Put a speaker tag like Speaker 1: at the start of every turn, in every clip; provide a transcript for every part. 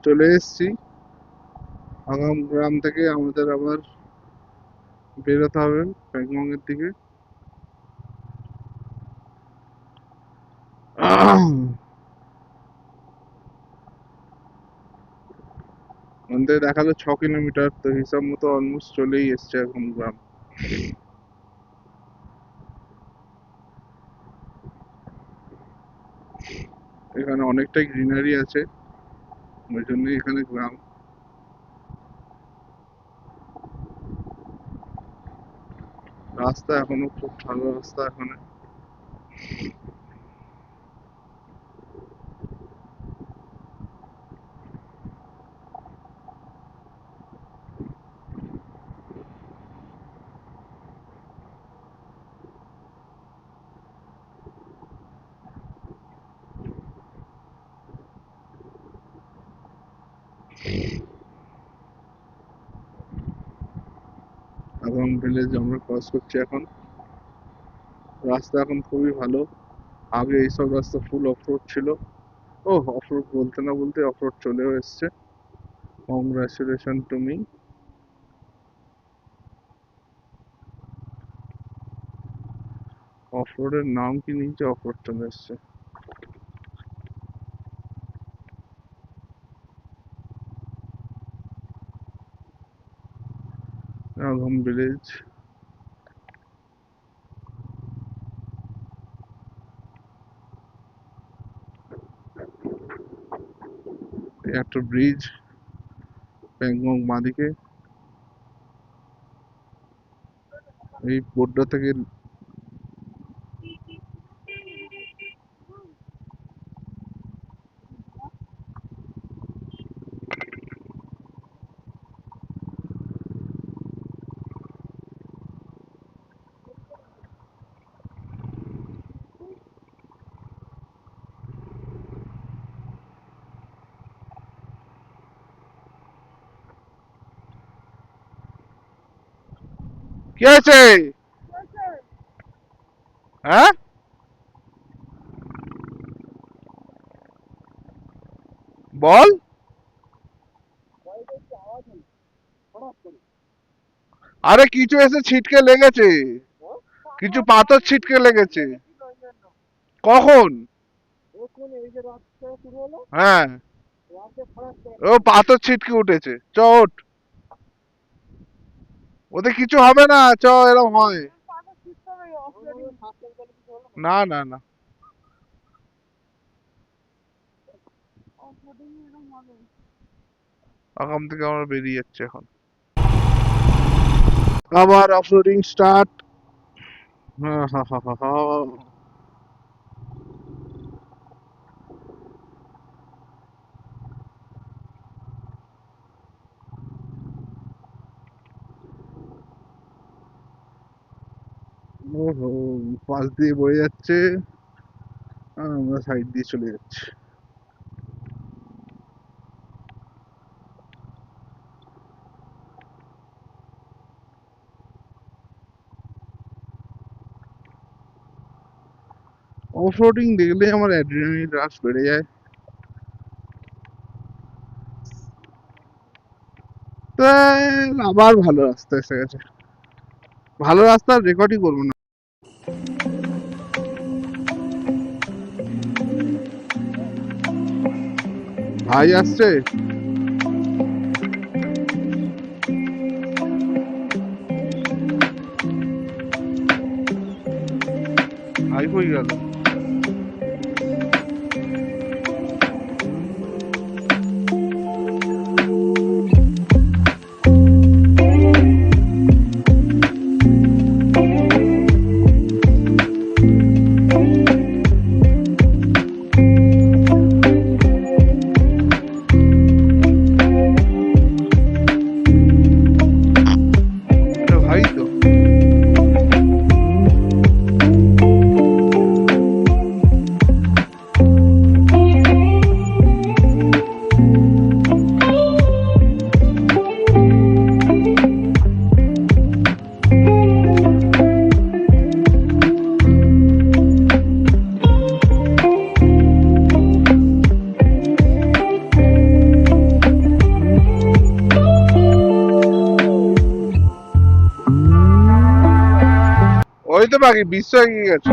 Speaker 1: চলে এসেছি। আগাম গ্রাম থেকে আমাদের আবার বেরোতে হবে প্যাংগংয়ের দিকে। ওখান দেখালো 6 কিলোমিটার, তো হিসাব মতো অলমোস্ট চলেই এসছে এখন গ্রাম। এখানে অনেকটাই গ্রিনারি আছে, ওই জন্যই এখানে গ্রাম। রাস্তা এখনো খুব ভালো রাস্তা এখানে। আগাম ভিলেজ আমরা ক্রস করছি এখন। রাস্তা এখন খুবই ভালো। আগে এইসব রাস্তা ফুল অফরোড ছিল। ও, অফরোড বলতে না বলতে অফরোড চলেও এসছে। Congratulation to me. অফরোডের নাম কি নিচে অফরোড চলে এসছে। আগাম ভিলেজ। একটা ব্রিজ প্যাংগং বাঁদিকে। এই বোর্ডটা থেকে কি আছে? হ্যাঁ, বল। আরে কিছু এসে ছিটকে লেগেছে, কিছু পাথর ছিটকে লেগেছে। কখন? হ্যাঁ, ও পাথর ছিটকে উঠেছে। চ ওঠ। ওতে কিছু হবে না, চ, এরকম হয়। না না না, আগাম থেকে আমরা বেরিয়ে যাচ্ছি এখন। আবার অফরোডিং স্টার্ট। হ্যাঁ হ্যাঁ হ্যাঁ হ্যাঁ হ্যাঁ। ওহো, পাশ দিয়ে বয়ে যাচ্ছে, আর আমরা সাইড দিয়ে চলে যাচ্ছি। অফরোডিং দেখলে আমার অ্যাড্রিনালিন রাশ বেড়ে যায়। তাই আবার ভালো রাস্তা এসে গেছে। ভালো রাস্তার রেকর্ডই করবো না। ভাই আসছে। ভাই কই গেল? বাকি 20 হয়ে গেছে।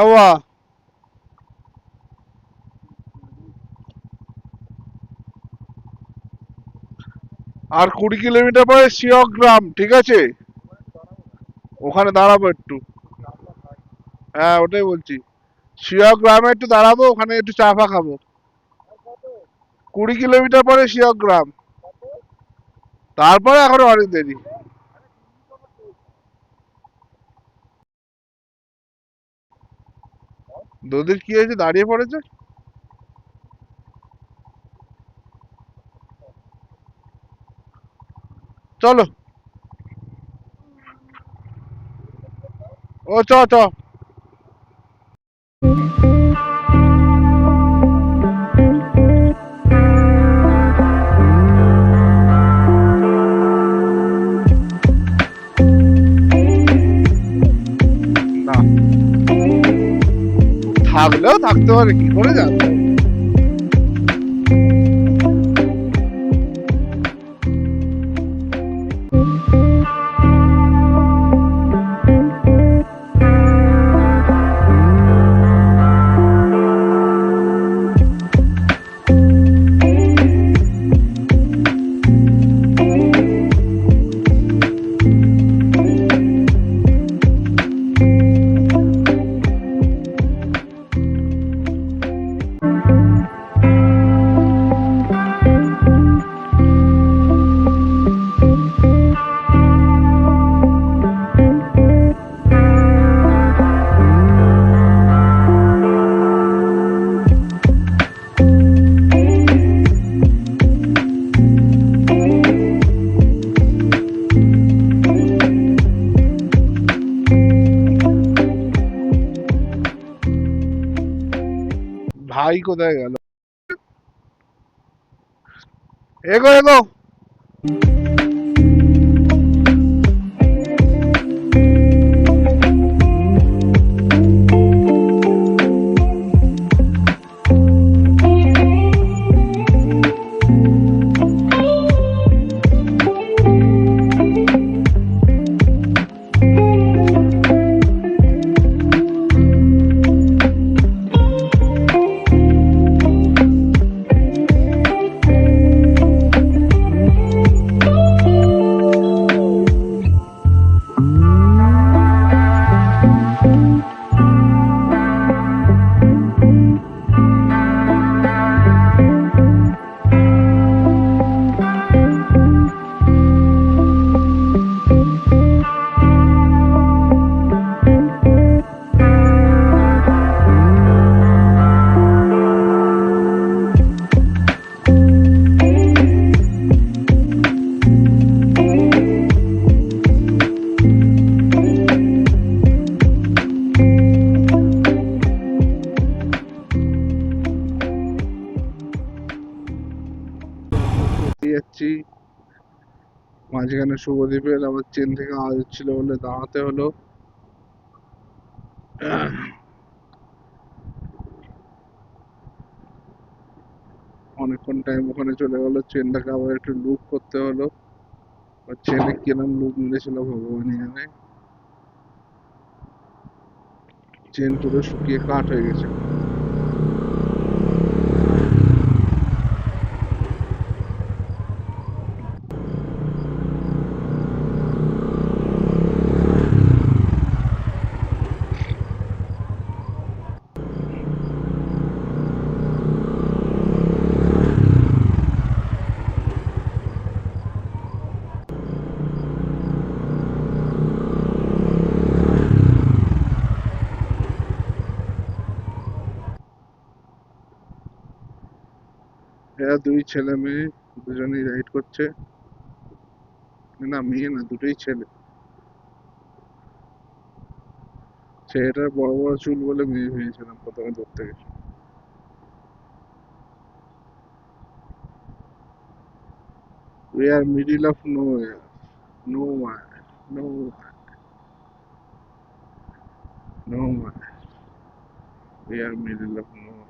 Speaker 1: বাবা, আর 20 কিলোমিটার পরে শিয়গ্রাম, ঠিক আছে? ওখানে দাঁড়াবো একটু। হ্যাঁ, ওটাই বলছি। শিয়গ্রামে একটু দাঁড়াবো, ওখানে একটু চা ফা খাবো। 20 কিলোমিটার পরে শিয়গ্রাম। তারপরে এখনো অনেক দেরি। দদির কি হয়েছে, দাঁড়িয়ে পড়েছে? চলো। ও চ চ। না, থাকলেও থাকতে পারে, কি করে জানবো? ভাই কোথায় গেল? এগো এগো। যাচ্ছি। মাঝখানে শুভদ্বীপের আবার চেন থেকে আওয়াজ হচ্ছিল বলে দাঁড়াতে হলো। অনেকক্ষণ টাইম ওখানে চলে গেল, চেনটাকে আবার একটু লুপ করতে হলো। চেনে কিরম লুপ মিলেছিল ভগবানই জানে। চেন পুরো শুকিয়ে কাঠ হয়ে গেছে। এরা দুই ছেলে মেয়ে, দুজনেই রাইড করছে। না, মেয়ে না, দুটোই ছেলে। ছেলেটার বড় বড় চুল বলে মেয়ে ভেবেছিলাম প্রথমে ধরতে গেছে। We are middle of nowhere. Nowhere. Nowhere. Nowhere. We are middle of nowhere.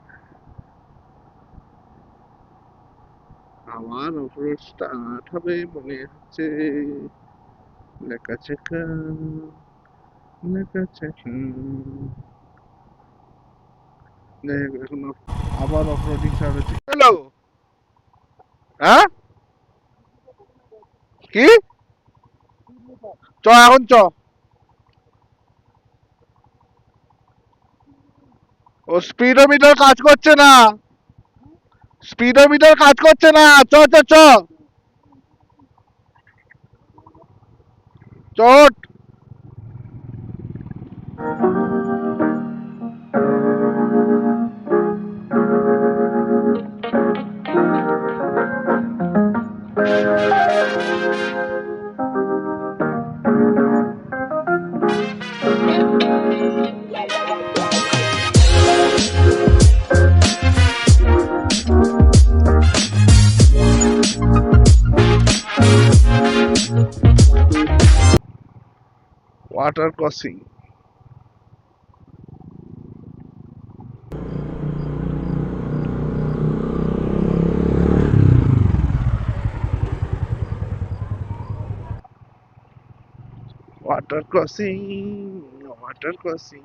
Speaker 1: আমার অফরোড স্টার্ট হবে মনে হচ্ছে। লেখা চেখা, লেখা চেখা। এখন আবার অফরোডিং স্টার্ট হচ্ছে। হ্যালো, হ্যাঁ কি চ এখন চ, ও স্পিডোমিটার কাজ করছে না, স্পিডোমিটার কাজ করছে না, চ চ চ চট। Water crossing, water crossing, water crossing.